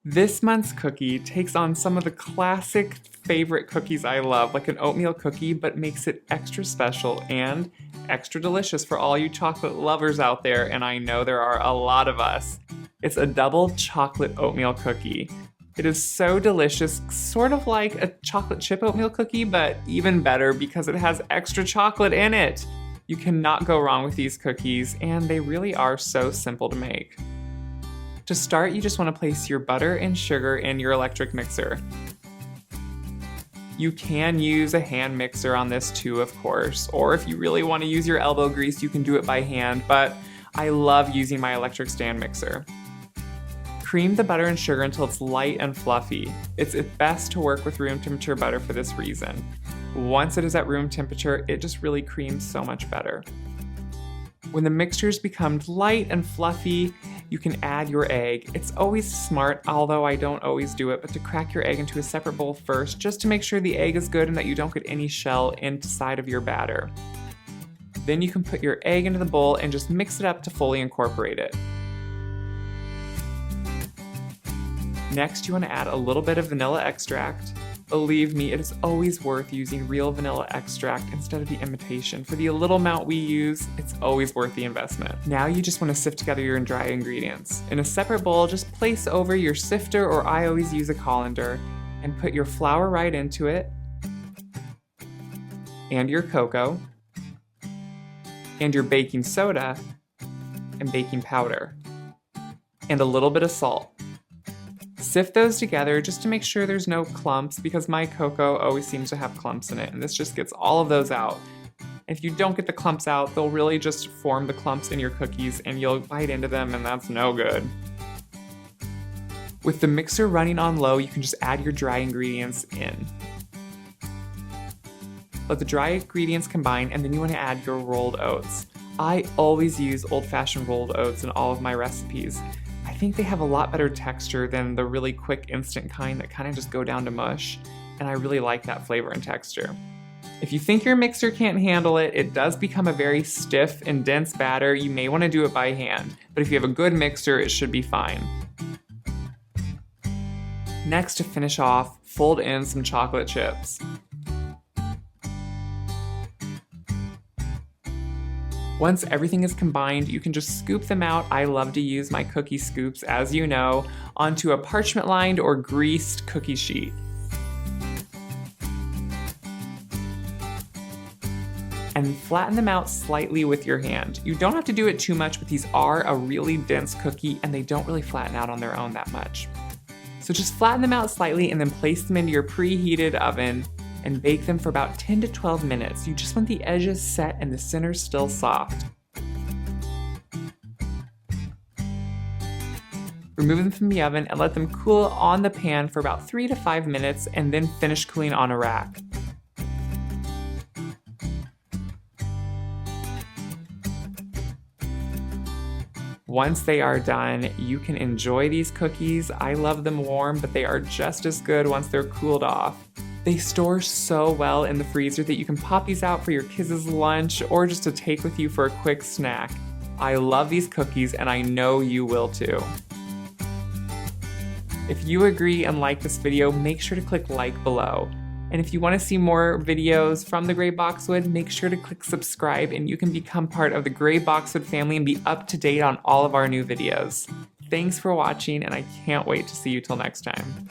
This month's cookie takes on some of the classic favorite cookies I love, like an oatmeal cookie, but makes it extra special and extra delicious for all you chocolate lovers out there, and I know there are a lot of us. It's a double chocolate oatmeal cookie. It is so delicious, sort of like a chocolate chip oatmeal cookie, but even better because it has extra chocolate in it. You cannot go wrong with these cookies, and they really are so simple to make. To start, you just want to place your butter and sugar in your electric mixer. You can use a hand mixer on this too, of course, or if you really want to use your elbow grease, you can do it by hand, but I love using my electric stand mixer. Cream the butter and sugar until it's light and fluffy. It's best to work with room temperature butter for this reason. Once it is at room temperature, it just really creams so much better. When the mixtures become light and fluffy, you can add your egg. It's always smart, although I don't always do it, but to crack your egg into a separate bowl first, just to make sure the egg is good and that you don't get any shell inside of your batter. Then you can put your egg into the bowl and just mix it up to fully incorporate it. Next, you want to add a little bit of vanilla extract. Believe me, it is always worth using real vanilla extract instead of the imitation. For the little amount we use, it's always worth the investment. Now you just want to sift together your dry ingredients. In a separate bowl, just place over your sifter, or I always use a colander, and put your flour right into it, and your cocoa, and your baking soda, and baking powder, and a little bit of salt. Sift those together just to make sure there's no clumps, because my cocoa always seems to have clumps in it, and this just gets all of those out. If you don't get the clumps out, they'll really just form the clumps in your cookies and you'll bite into them, and that's no good. With the mixer running on low, you can just add your dry ingredients in. Let the dry ingredients combine, and then you want to add your rolled oats. I always use old-fashioned rolled oats in all of my recipes. I think they have a lot better texture than the really quick instant kind that kind of just go down to mush, and I really like that flavor and texture. If you think your mixer can't handle it, it does become a very stiff and dense batter. You may want to do it by hand, but if you have a good mixer, it should be fine. Next, to finish off, fold in some chocolate chips. Once everything is combined, you can just scoop them out. I love to use my cookie scoops, as you know, onto a parchment-lined or greased cookie sheet. And flatten them out slightly with your hand. You don't have to do it too much, but these are a really dense cookie and they don't really flatten out on their own that much. So just flatten them out slightly and then place them into your preheated oven and bake them for about 10 to 12 minutes. You just want the edges set and the center still soft. Remove them from the oven and let them cool on the pan for about 3 to 5 minutes, and then finish cooling on a rack. Once they are done, you can enjoy these cookies. I love them warm, but they are just as good once they're cooled off. They store so well in the freezer that you can pop these out for your kids' lunch or just to take with you for a quick snack. I love these cookies, and I know you will too. If you agree and like this video, make sure to click like below. And if you want to see more videos from the Gray Boxwood, make sure to click subscribe and you can become part of the Gray Boxwood family and be up to date on all of our new videos. Thanks for watching, and I can't wait to see you till next time.